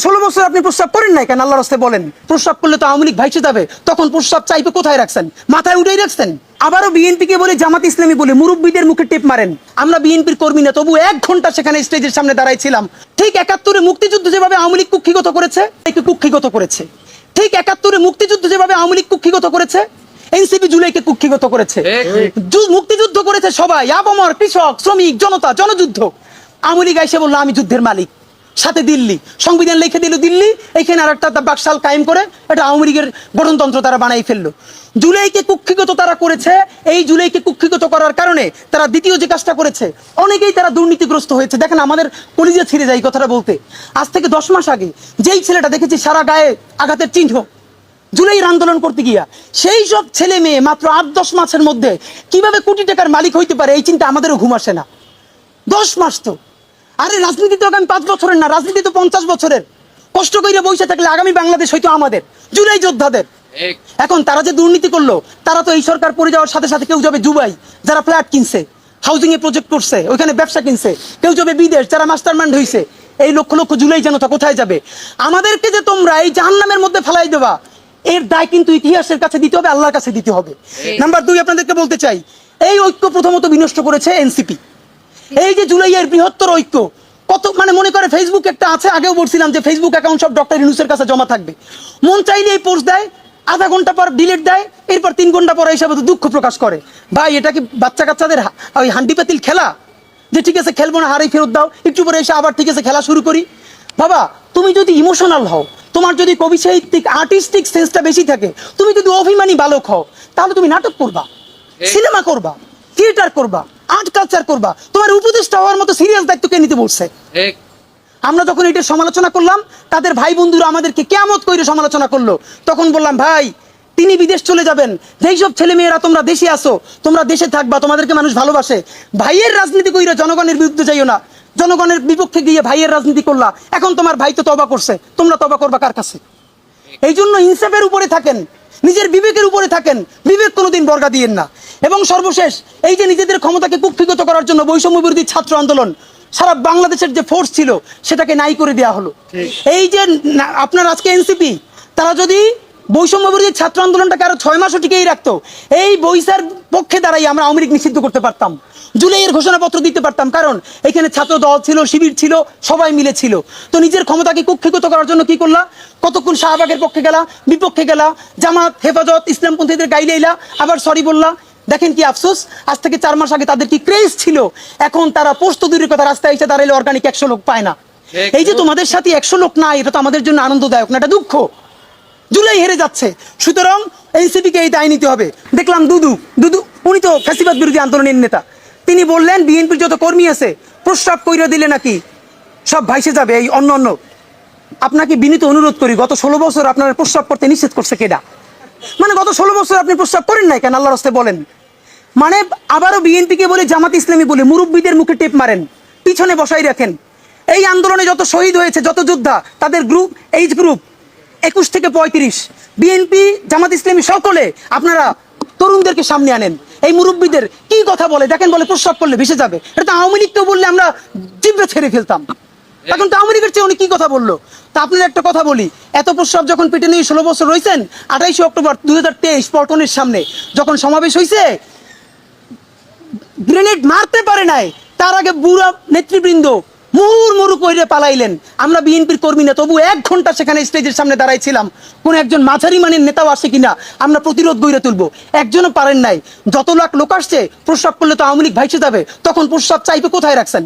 16 বছর আপনি প্রস্রাব করেন নাই কেন? আল্লাহর রাস্তায় বলেন। প্রস্রাব করলে তো আওয়ামী লীগ ভাইসে যাবে, তখন প্রস্রাব চাইবে কোথায় রাখছেন? মাথায় উঠেই রাখছেন। আবারও বিএনপিকে বলে, জামাত ইসলামী বলে মুরব্বীদের মুখে টেপ মারেন। আমরা বিএনপির কর্মী না, তবু 1 ঘন্টা সেখানে স্টেজের সামনে দাঁড়াইছিলাম। ঠিক 71-এ মুক্তিযুদ্ধ যেভাবে আওয়ামী লীগ কুক্ষিগত করেছে, কুক্ষিগত করেছে। ঠিক 71-এ মুক্তিযুদ্ধ যেভাবে আওয়ামী লীগ কুক্ষিগত করেছে, এনসিপি জুলাইকে কুক্ষিগত করেছে। মুক্তিযুদ্ধ করেছে সবাই, আবমর, কৃষক, শ্রমিক, জনতা, জনযুদ্ধ। আওয়ামী লীগ এসে বললো আমি যুদ্ধের মালিক, সাথে দিল্লি সংবিধান লিখে দিল দিল্লি, এখানে আর একটা বাকশাল কায়েম করে এটা আওয়ামী লীগের গঠনতন্ত্র তারা বানাই ফেললো। জুলাইকে কুক্ষিগত তারা করেছে। এই জুলাইকে কুক্ষিগত করার কারণে তারা দ্বিতীয় যে কাজটা করেছে, অনেকেই তারা দুর্নীতিগ্রস্ত হয়েছে। দেখেন, আমাদের কলিজা ছিঁড়ে যায় কথাটা বলতে। আজ থেকে 10 মাস আগে যেই ছেলেটা দেখেছি সারা গায়ে আঘাতের চিহ্ন, জুলাইয়ের আন্দোলন করতে গিয়া, সেই সব ছেলে মেয়ে মাত্র 8-10 মাসের মধ্যে কিভাবে কোটি টাকার মালিক হইতে পারে, এই চিন্তা আমাদেরও ঘুম আসে না। 10 মাস তো, আরে রাজনীতি তো আগামী 5 বছরের না, রাজনীতি তো 50 বছরের। কষ্ট করে বসে থাকলে আগামী বাংলাদেশ হয়তো আমাদের, জুলাই যোদ্ধাদের। এখন তারা যে দুর্নীতি করলো, তারা তো এই সরকার পড়ে যাওয়ার সাথে সাথে কেউ যাবে দুবাই, যারা ফ্ল্যাট কিনছে, হাউজিং এ প্রজেক্ট করছে, ওইখানে ব্যবসা কিনছে, কেউ যাবে বিদেশ, যারা মাস্টারমাইন্ড হয়েছে। এই লক্ষ লক্ষ জুলাই জনতা কোথায় যাবে? আমাদেরকে যে তোমরা এই জাহান্নামের মধ্যে ফেলাই দেবা, এর দায় কিন্তু ইতিহাসের কাছে দিতে হবে, আল্লাহর কাছে দিতে হবে। নাম্বার 2, আপনাদেরকে বলতে চাই, এই ঐক্য প্রথমত বিনষ্ট করেছে এনসিপি। এই যে জুলাইয়ের বৃহত্তর ঐক্য, কত মনে করে ফেসবুক একটা আছে, আগেও বলছিলাম যে ফেসবুক অ্যাকাউন্ট সব ডক্টর ইউনূসের কাছে জমা থাকবে। মন চাইলে এই পোস্ট দেয়, আধা ঘন্টা পর ডিলিট দেয়, এরপর 3 ঘন্টা পর হিসাবে দুঃখ প্রকাশ করে। ভাই, এটা কি বাচ্চা কাচ্চাদের ওই হান্ডি পাতিল খেলা যে ঠিক আছে খেলবো না, হারেই ফেরত দাও, একটু পরে এসে আবার ঠিক আছে খেলা শুরু করি? বাবা, তুমি যদি ইমোশনাল হও, তোমার যদি কবি সাহিত্যিক আর্টিস্টিক সেন্সটা বেশি থাকে, তুমি যদি অভিমানী বালক হও, তাহলে তুমি নাটক করবা, সিনেমা করবা, থিয়েটার করবা, আর্ট কালচার করবা। তোমার উপদেষ্টা হওয়ার মতো সিরিয়াস দায়িত্ব কে নিতে বলছে? আমরা যখন এটার সমালোচনা করলাম, তাদের ভাই বন্ধুরা আমাদেরকে কিয়ামত কইরে সমালোচনা করলো। তখন বললাম, ভাই, তিনি বিদেশ চলে যাবেন, যেই সব ছেলে মেয়েরা তোমরা দেশে আসো, তোমরা দেশে থাকবা, তোমাদেরকে মানুষ ভালোবাসে। ভাইয়ের রাজনীতি কইরা জনগণের বিরুদ্ধে যাইও না। জনগণের বিপক্ষে গিয়ে ভাইয়ের রাজনীতি করলা, এখন তোমার ভাই তো তওবা করছে, তোমরা তওবা করবা কার কাছে? এই জন্য ইনসাফের উপরে থাকেন, নিজের বিবেকের উপরে থাকেন, বিবেক কোনোদিন বর্গা দিয়েন না। এবং সর্বশেষ, এই যে নিজেদের ক্ষমতাকে কুক্ষিগত করার জন্য বৈষম্য বিরোধী ছাত্র আন্দোলন, সারা বাংলাদেশের যে ফোর্স ছিল সেটাকে নাই করে দেওয়া হলো। এই যে আপনার আজকে এনসিপি, তারা যদি বৈষম্য বিরোধী ছাত্র আন্দোলনটাকে আরো 6 মাসও টিকেই রাখতো, এই বৈশার পক্ষে দাঁড়াই আমরা আওয়ামী লীগ নিষিদ্ধ করতে পারতাম, জুলাইয়ের ঘোষণাপত্র দিতে পারতাম। কারণ এখানে ছাত্র দল ছিল, শিবির ছিল, সবাই মিলে ছিল। তো নিজের ক্ষমতাকে কুক্ষিগত করার জন্য কি করলা? কতক্ষণ শাহবাগের পক্ষে গেলা, বিপক্ষে গেলা, জামাত, হেফাজত, ইসলামপন্থীদের গাইলেইলা, আবার সরি বললা। দেখেন কি আফসোস, আজ থেকে 4 মাস আগে তাদের কি ক্রেজ ছিল, এখন তারা পোস্ত দূরের কথা, রাস্তায় এসে দাঁড়াইলে অর্গানিক 100 লোক পায় না। এই যে তোমাদের সাথে 100 লোক নাই, এটা তো আমাদের জন্য আনন্দদায়ক না, এটা দুঃখ। জুলাই হেরে যাচ্ছে, সুতরাং এনসিপিকে এই দায় নিতে হবে। দেখলাম দুদু, উনি তো ফ্যাসিবাদ বিরোধী আন্দোলনের নেতা, তিনি বললেন বিএনপির যত কর্মী আছে প্রস্রাব কইরা দিলে নাকি সব ভাইসে যাবে। এই অন্য আপনাকে বিনীত অনুরোধ করি, গত 16 বছর আপনার প্রস্রাব করতে নিষেধ করছে কেডা? গত 16 বছর আপনি প্রস্রাব করেন নাই কেন? আল্লাহর রাস্তায় বলেন। আবারও বিএনপিকে বলে, জামাত ইসলামী বলে মুরব্বীদের মুখে টেপ মারেন, পিছনে বসাই রাখেন। এই আন্দোলনে যত শহীদ হয়েছে, যত যোদ্ধা, তাদের গ্রুপ, এইজ গ্রুপ 21 থেকে 35, বিএনপি, জামাত ইসলামী সকলে আপনারা তরুণদেরকে সামনে আনেন। এই মুরব্বীদের কি কথা বলে দেখেন, বলে প্রস্রাব করলে ভেসে যাবে। এটা তো আওয়ামী লীগকেও বললে আমরা জিব্বে ছেড়ে ফেলতাম। এখন তো আওয়ামী লীগের চেয়ে উনি কি কথা বললো? তা আপনার একটা কথা বলি, এত প্রস্রাব যখন পেটে নিয়ে 16 বছর রয়েছেন, 28 অক্টোবর 2023 পল্টনের সামনে যখন সমাবেশ হয়েছে, গ্রেনেড মারতে পারে নাই, তার আগে বুড়া নেতৃবৃন্দ মুহুর্মুহু কইরে পালাইলেন। আমরা বিএনপির কর্মী না, তবু 1 ঘন্টা সেখানে স্টেজের সামনে দাঁড়াইছিলাম, কোন একজন মাঝারি মানের নেতাও আসে কিনা আমরা প্রতিরোধ গড়ে তুলবো, একজনও পারেন নাই। যত লাখ লোক আসছে, প্রস্রাব করলে তো আওয়ামী লীগ ভাইসে যাবে, তখন প্রস্রাব চাইবে কোথায় রাখছেন?